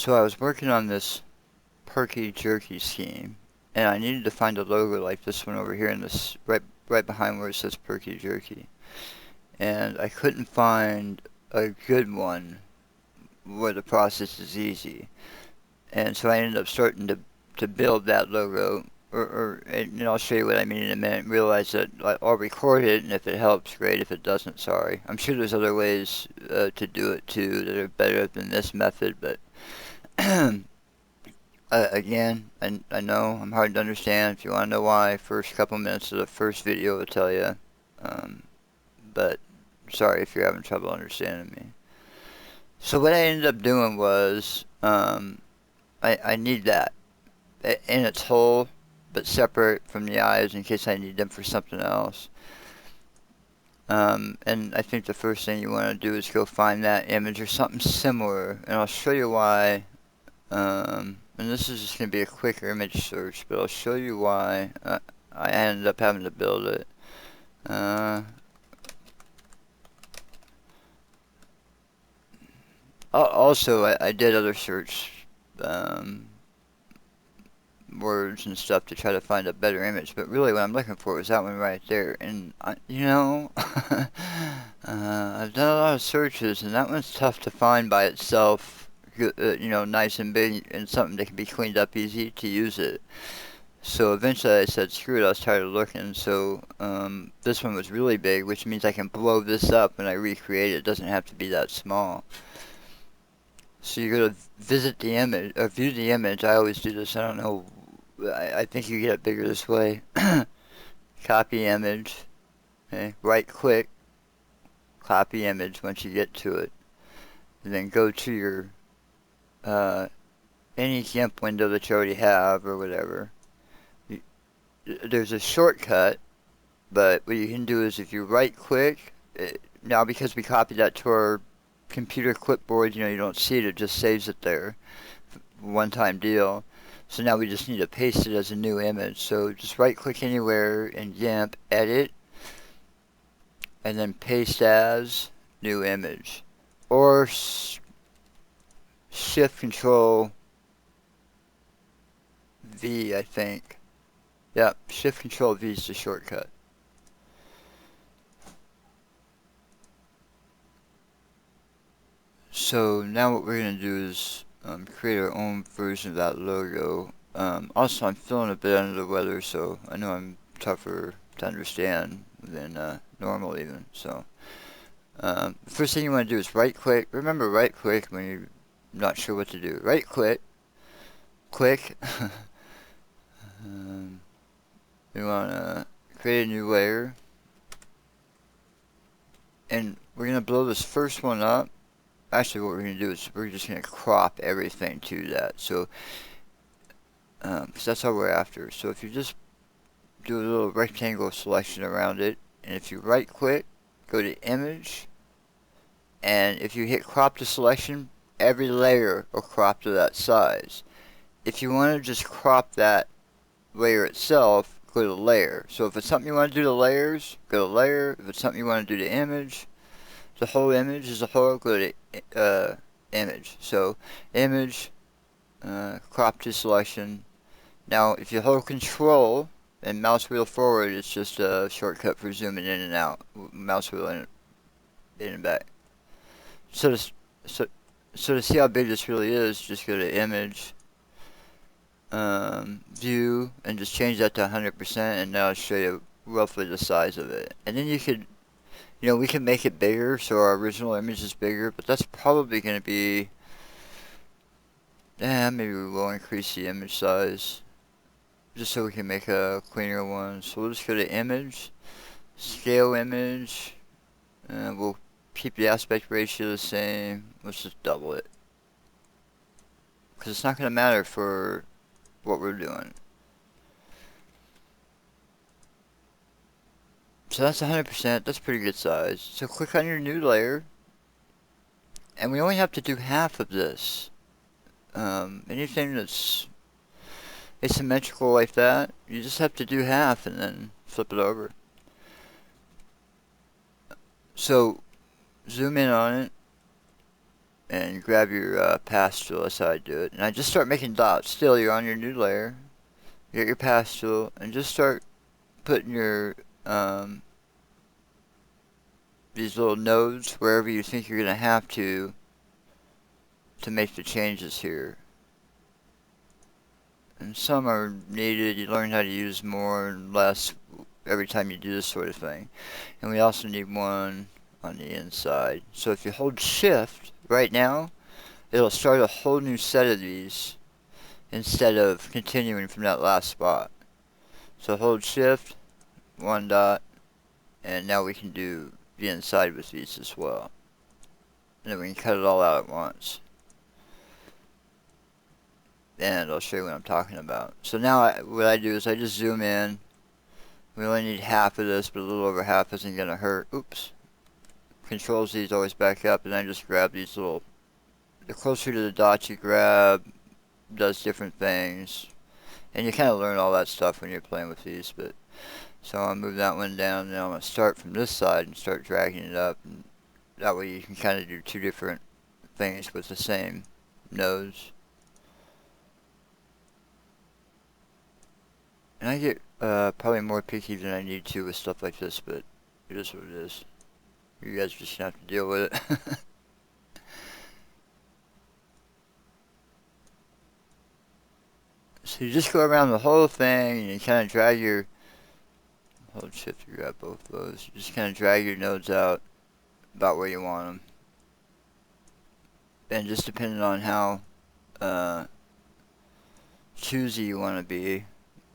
So I was working on this perky jerky scheme, and I needed to find a logo like this one over here in this right behind where it says perky jerky. And I couldn't find a good one where the process is easy. And so I ended up starting to build that logo, and I'll show you what I mean in a minute. Realize that I'll record it, and if it helps, great. If it doesn't, sorry. I'm sure there's other ways to do it too that are better than this method, but again, I know I'm hard to understand. If you want to know why, first couple minutes of the first video will tell you. Um, but sorry if you're having trouble understanding me. So what I ended up doing was I need that in its whole, but separate from the eyes in case I need them for something else. And I think the first thing you want to do is go find that image or something similar, and I'll show you why. And this is just going to be a quick image search, but I'll show you why I ended up having to build it. Also, I did other search words and stuff to try to find a better image, but really what I'm looking for is that one right there. And you know, I've done a lot of searches, and that one's tough to find by itself. You know, nice and big and something that can be cleaned up easy to use it. So eventually I said, screw it, I was tired of looking. So this one was really big, which means I can blow this up when I recreate it. It doesn't have to be that small. So you go to visit the image, or view the image. I always do this. I don't know. I think you get it bigger this way. Copy image. Okay. Right click. Copy image once you get to it. And then go to your any Gimp window that you already have or whatever. There's a shortcut, but what you can do is if you right click, now because we copied that to our computer clipboard, you know, you don't see it, it just saves it there. One time deal. So now we just need to paste it as a new image. So just right click anywhere in Gimp, edit, and then paste as new image. Or shift control V, I think. Yep, shift control V is the shortcut. So now what we're going to do is create our own version of that logo. Also, I'm feeling a bit under the weather, so I know I'm tougher to understand than normal even. So the first thing you want to do is right click. Remember, right click when you're not sure what to do. Right click, click. We want to create a new layer, and we're going to blow this first one up. Actually, what we're going to do is we're just going to crop everything to that. So, because that's all we're after. So if you just do a little rectangle selection around it, and if you right click, go to image, and if you hit crop to selection, every layer will crop to that size. If you want to just crop that layer itself, go to layer. So if it's something you want to do to layers, go to layer. If it's something you want to do to image, the whole image as a whole, go to image. So image, crop to selection. Now if you hold control and mouse wheel forward, it's just a shortcut for zooming in and out. Mouse wheel in and back. So to see how big this really is, just go to image, view, and just change that to 100%, and now I'll show you roughly the size of it. And then you could, you know, we can make it bigger so our original image is bigger, but that's probably going to be, maybe we will increase the image size just so we can make a cleaner one. So we'll just go to image, scale image, and we'll keep the aspect ratio the same. Let's just double it, because it's not going to matter for what we're doing. So that's 100%, that's pretty good size. So click on your new layer, and we only have to do half of this. Anything that's asymmetrical like that, you just have to do half and then flip it over. So zoom in on it, and grab your pass tool. That's how I do it. And I just start making dots. Still, you're on your new layer. Get your pass tool and just start putting your these little nodes wherever you think you're gonna have to make the changes here. And some are needed. You learn how to use more and less every time you do this sort of thing. And we also need one on the inside. So if you hold shift right now, it'll start a whole new set of these instead of continuing from that last spot. So hold shift, one dot, and now we can do the inside with these as well. And then we can cut it all out at once. And I'll show you what I'm talking about. So now what I do is I just zoom in. We only need half of this, but a little over half isn't going to hurt. Oops. Controls these always back up, and I just grab these little... The closer to the dots you grab, does different things. And you kind of learn all that stuff when you're playing with these. But so I'll move that one down, and then I'm going to start from this side and start dragging it up. And that way you can kind of do two different things with the same nodes. And I get probably more picky than I need to with stuff like this, but it is what it is. You guys just have to deal with it. So you just go around the whole thing and you kind of drag your... Hold shift to grab both of those. You just kind of drag your nodes out about where you want them. And just depending on how choosy you want to be,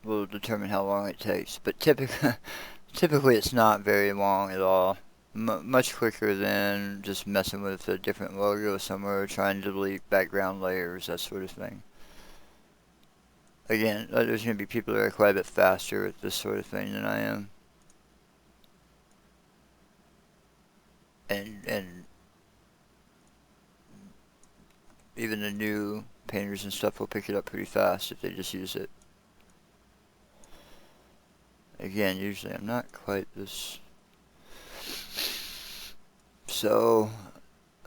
will determine how long it takes. But typically it's not very long at all. Much quicker than just messing with a different logo somewhere, or trying to delete background layers, that sort of thing. Again, there's going to be people that are quite a bit faster at this sort of thing than I am. And even the new painters and stuff will pick it up pretty fast if they just use it. Again, usually I'm not quite this. So,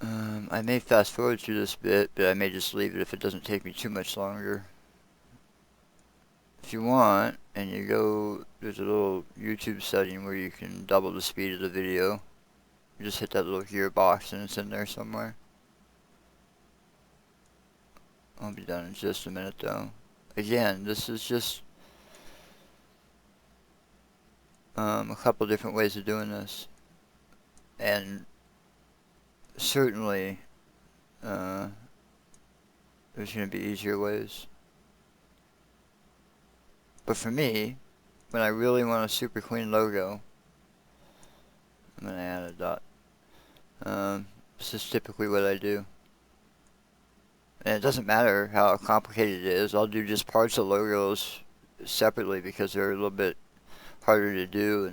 I may fast forward through this bit, but I may just leave it if it doesn't take me too much longer. If you want, and you go, there's a little YouTube setting where you can double the speed of the video. You just hit that little gearbox and it's in there somewhere. I'll be done in just a minute though. Again, this is just a couple different ways of doing this. And certainly there's going to be easier ways. But for me, when I really want a super clean logo, I'm going to add a dot. This is typically what I do. And it doesn't matter how complicated it is. I'll do just parts of logos separately because they're a little bit harder to do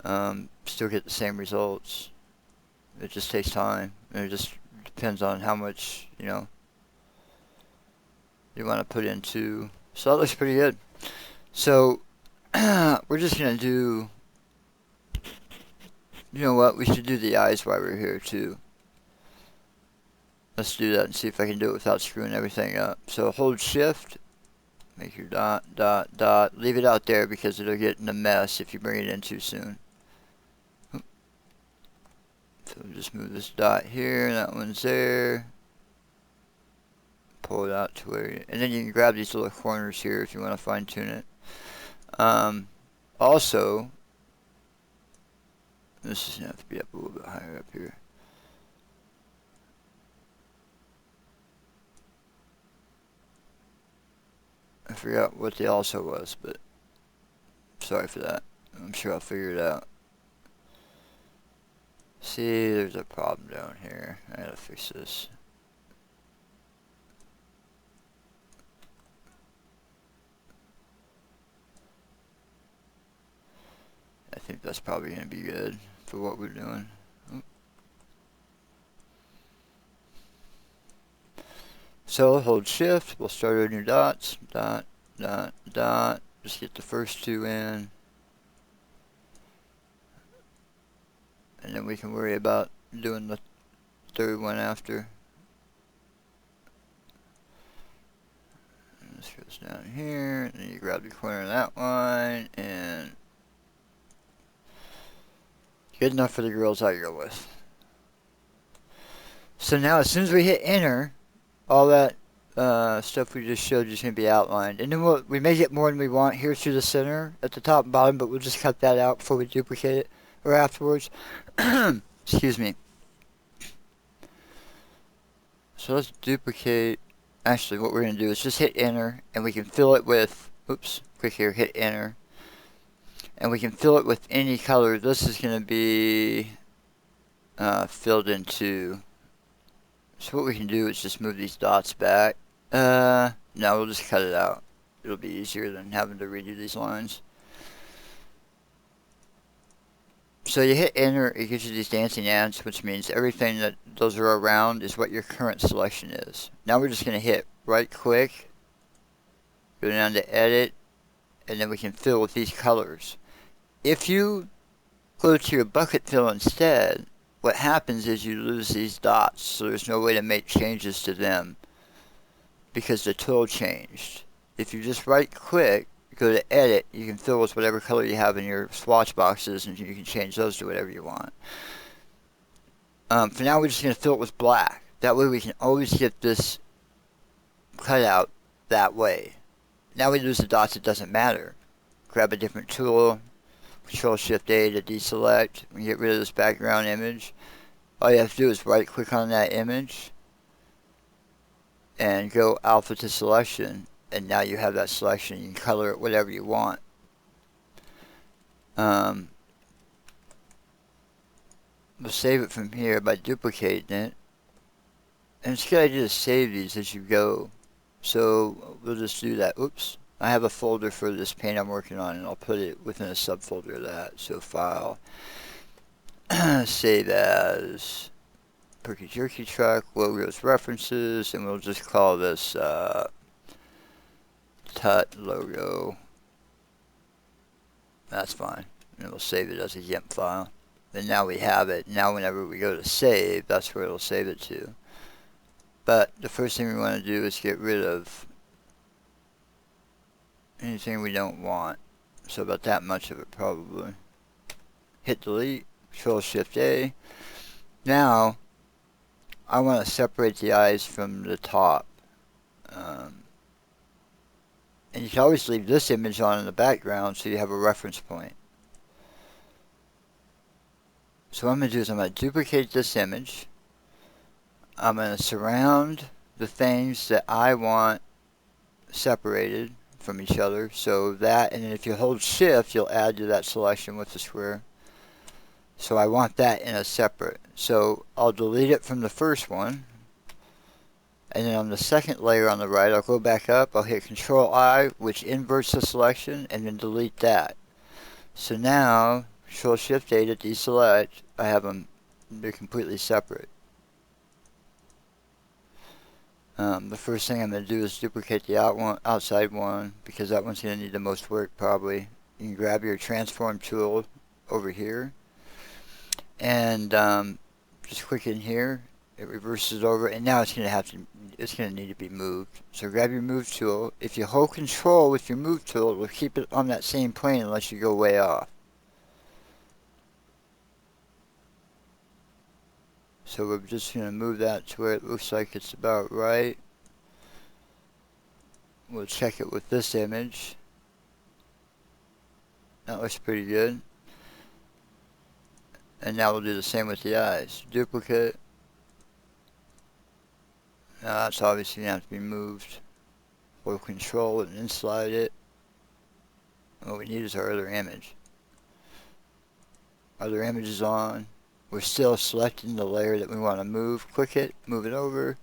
and still get the same results. It just takes time. And it just depends on how much, you know, you want to put into. So that looks pretty good. So we're just going to do, you know what, we should do the eyes while we're here too. Let's do that and see if I can do it without screwing everything up. So hold shift, make your dot, dot, dot. Leave it out there because it'll get in a mess if you bring it in too soon. So just move this dot here, that one's there. Pull it out to where and then you can grab these little corners here if you want to fine tune it. Also, this is going to have to be up a little bit higher up here. I forgot what the also was, but sorry for that. I'm sure I'll figure it out. See, there's a problem down here. I gotta fix this. I think that's probably going to be good for what we're doing. So hold shift, we'll start our new dots, dot, dot, dot, just get the first two in. And then we can worry about doing the third one after. down here, and then you grab the corner of that one, and good enough for the girls I go with. So now as soon as we hit enter, all that stuff we just showed you is going to be outlined. And then we may get more than we want here through the center at the top and bottom, but we'll just cut that out before we duplicate it, or afterwards. Excuse me. So let's duplicate. Actually, what we're going to do is just hit enter, and we can fill it with, oops, click here, hit enter. And we can fill it with any color. This is going to be filled into. So what we can do is just move these dots back. No, we'll just cut it out. It'll be easier than having to redo these lines. So you hit enter, it gives you these dancing ants, which means everything that those are around is what your current selection is. Now we're just going to hit right click, go down to edit, and then we can fill with these colors. If you go to your bucket fill instead, what happens is you lose these dots, so there's no way to make changes to them because the tool changed. If you just right click, go to edit, you can fill with whatever color you have in your swatch boxes, and you can change those to whatever you want. For now, we're just going to fill it with black. That way we can always get this cut out that way. Now we lose the dots, it doesn't matter. Grab a different tool, Control-Shift-A to deselect, and get rid of this background image. All you have to do is right click on that image and go alpha to selection, and now you have that selection. You can color it whatever you want. We'll save it from here by duplicating it. And it's a good idea to save these as you go. So we'll just do that. Oops. I have a folder for this paint I'm working on, and I'll put it within a subfolder of that. So File, Save As, Perky Jerky Truck, Logos References, and we'll just call this Tut Logo. That's fine. And we'll save it as a Gimp file. And now we have it. Now whenever we go to save, that's where it'll save it to. But the first thing we want to do is get rid of anything we don't want. So about that much of it probably. Hit delete, Control-Shift-A. Now, I want to separate the eyes from the top. And you can always leave this image on in the background so you have a reference point. So what I'm going to do is I'm going to duplicate this image. I'm going to surround the things that I want separated from each other. So that, and then if you hold shift, you'll add to that selection with the square. So I want that in a separate. So I'll delete it from the first one. And then on the second layer on the right, I'll go back up, I'll hit Control-I, which inverts the selection, and then delete that. So now, Control-Shift-A to deselect, I have them, they're completely separate. The first thing I'm going to do is duplicate the outside one, because that one's going to need the most work probably. You can grab your transform tool over here, and just click in here. It reverses over, and now it's going to need to be moved. So grab your move tool. If you hold Control with your move tool, it will keep it on that same plane unless you go way off. So we're just going to move that to where it looks like it's about right. We'll check it with this image. That looks pretty good. And now we'll do the same with the eyes. Duplicate. Now that's obviously going to have to be moved. Hold Control and then slide it. What we need is our other image. Other image is on. We're still selecting the layer that we want to move. Click it, move it over.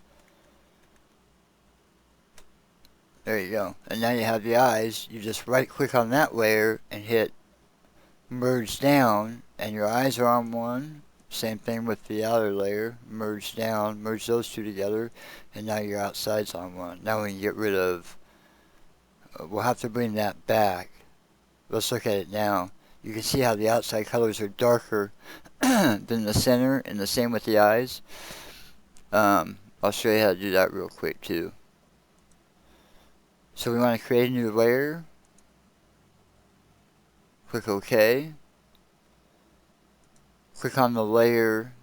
There you go. And now you have the eyes. You just right click on that layer and hit merge down, and your eyes are on one. Same thing with the outer layer. Merge down, merge those two together, and now your outside's on one. Now we can get rid of, we'll have to bring that back. Let's look at it now. You can see how the outside colors are darker than the center, and the same with the eyes. I'll show you how to do that real quick too. So we want to create a new layer. Click OK. Click on the layer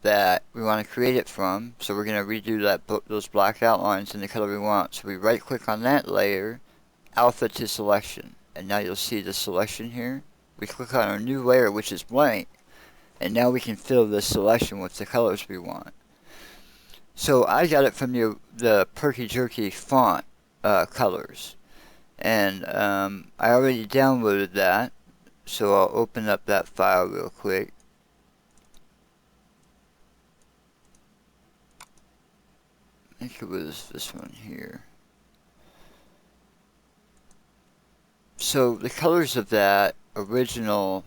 that we want to create it from. So we're going to redo those black outlines in the color we want. So we right click on that layer, alpha to selection. And now you'll see the selection here. We click on our new layer, which is blank. And now we can fill this selection with the colors we want. So I got it from the Perky Jerky font colors. And I already downloaded that. So I'll open up that file real quick. I think it was this one here. So the colors of that original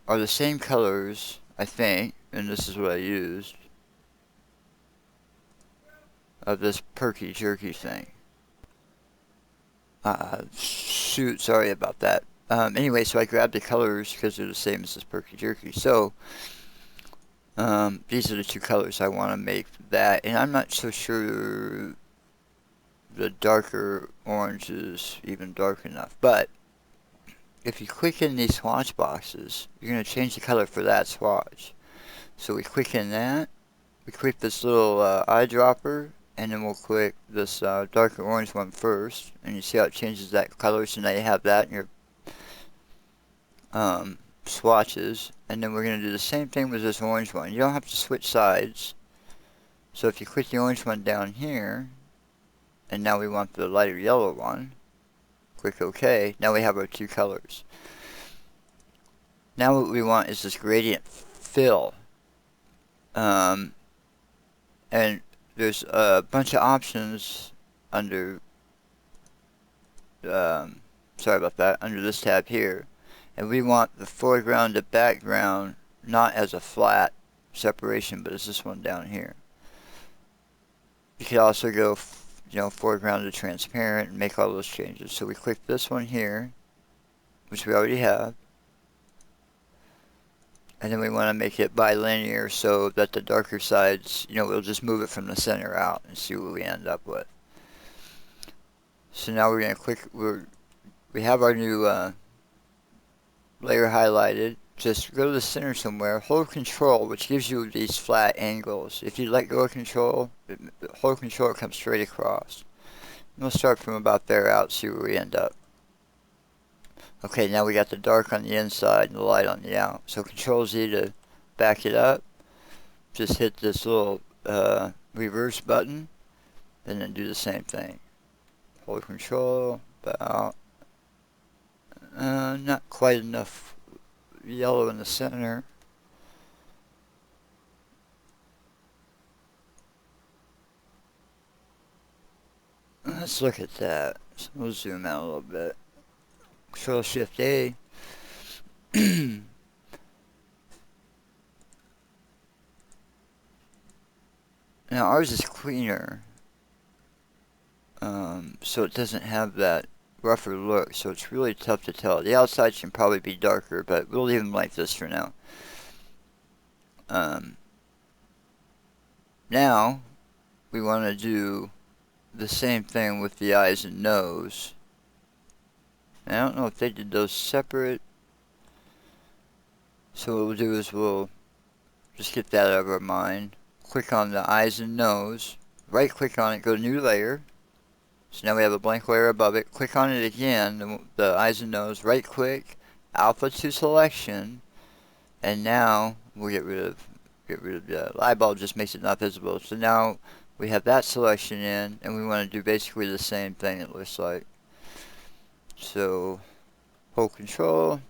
are the same colors, I think, and this is what I used, of this Perky Jerky thing. Shoot, sorry about that. Anyway, so I grabbed the colors because they're the same as this Perky Jerky. So these are the two colors I want to make that, and I'm not so sure the darker orange is even dark enough. But if you click in these swatch boxes, you're going to change the color for that swatch. So we click in that, we click this little eyedropper, and then we'll click this darker orange one first, and you see how it changes that color. So now you have that in your swatches, and then we're going to do the same thing with this orange one. You don't have to switch sides. So if you click the orange one down here, and now we want the lighter yellow one, click OK. Now we have our two colors. Now what we want is this gradient fill. And there's a bunch of options under, sorry about that, under this tab here. And we want the foreground to background not as a flat separation, but as this one down here. You could also go, foreground to transparent and make all those changes. So we click this one here, which we already have. And then we want to make it bilinear so that the darker sides, we'll just move it from the center out and see what we end up with. So now we're going to click, we have our new layer highlighted. Just go to the center somewhere, hold Control, which gives you these flat angles. If you let go of Control, hold Control, it comes straight across. And we'll start from about there out, see where we end up. Okay, now we got the dark on the inside and the light on the out. So Control Z to back it up. Just hit this little reverse button, and then do the same thing. Hold Control, about not quite enough yellow in the center. Let's look at that. So we'll zoom out a little bit. Control Shift A. Now ours is cleaner, so it doesn't have that rougher look, so it's really tough to tell. The outside can probably be darker, but we'll leave them like this for now. Now we want to do the same thing with the eyes and nose. I don't know if they did those separate. So what we'll do is we'll just get that out of our mind. Click on the eyes and nose. Right click on it, go to new layer. So now we have a blank layer above it. Click on it again, the eyes and nose. Right click, alpha to selection. And now we'll get rid of the eyeball, just makes it not visible. So now we have that selection in, and we want to do basically the same thing, it looks like. So hold Control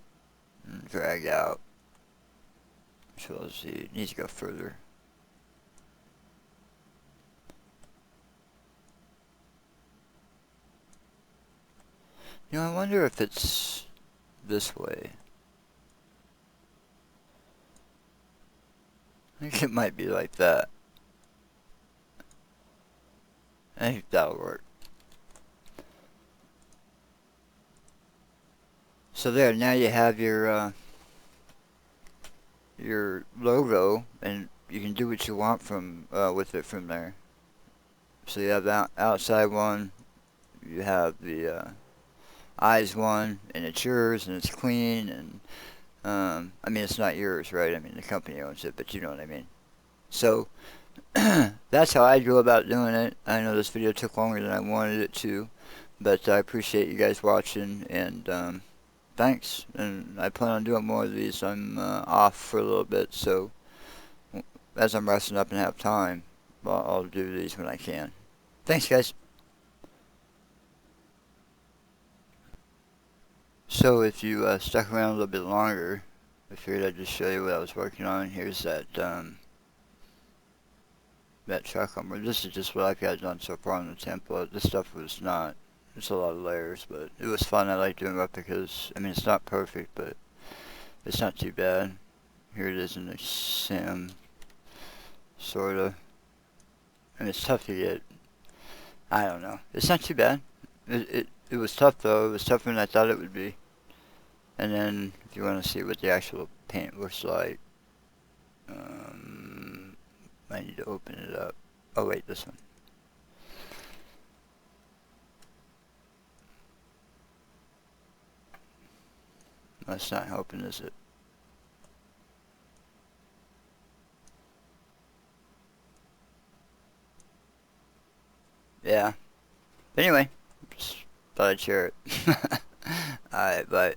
and drag out. Control Z, it needs to go further. I wonder if it's this way. I think it might be like that. I think that'll work. So there, now you have your logo, and you can do what you want from with it from there. So you have the outside one, you have the eyes one, and it's yours, and it's clean, and I mean, it's not yours, right? I mean, the company owns it, but you know what I mean. So that's how I go about doing it. I know this video took longer than I wanted it to, but I appreciate you guys watching, and thanks. And I plan on doing more of these. I'm off for a little bit, so as I'm resting up and have time, I'll do these when I can. Thanks, guys. So if you stuck around a little bit longer, I figured I'd just show you what I was working on. Here's that truck armor. This is just what I've got done so far on the template. This stuff was not. It's a lot of layers, but it was fun. I like doing replicas. I mean, it's not perfect, but it's not too bad. Here it is in the sim, sorta. And it's tough to get. I don't know. It's not too bad. It was tough though. It was tougher than I thought it would be. And then if you want to see what the actual paint looks like, I need to open it up. Oh wait, this one. That's not helping, is it? Yeah. Anyway, just thought I'd share it. Alright, bye.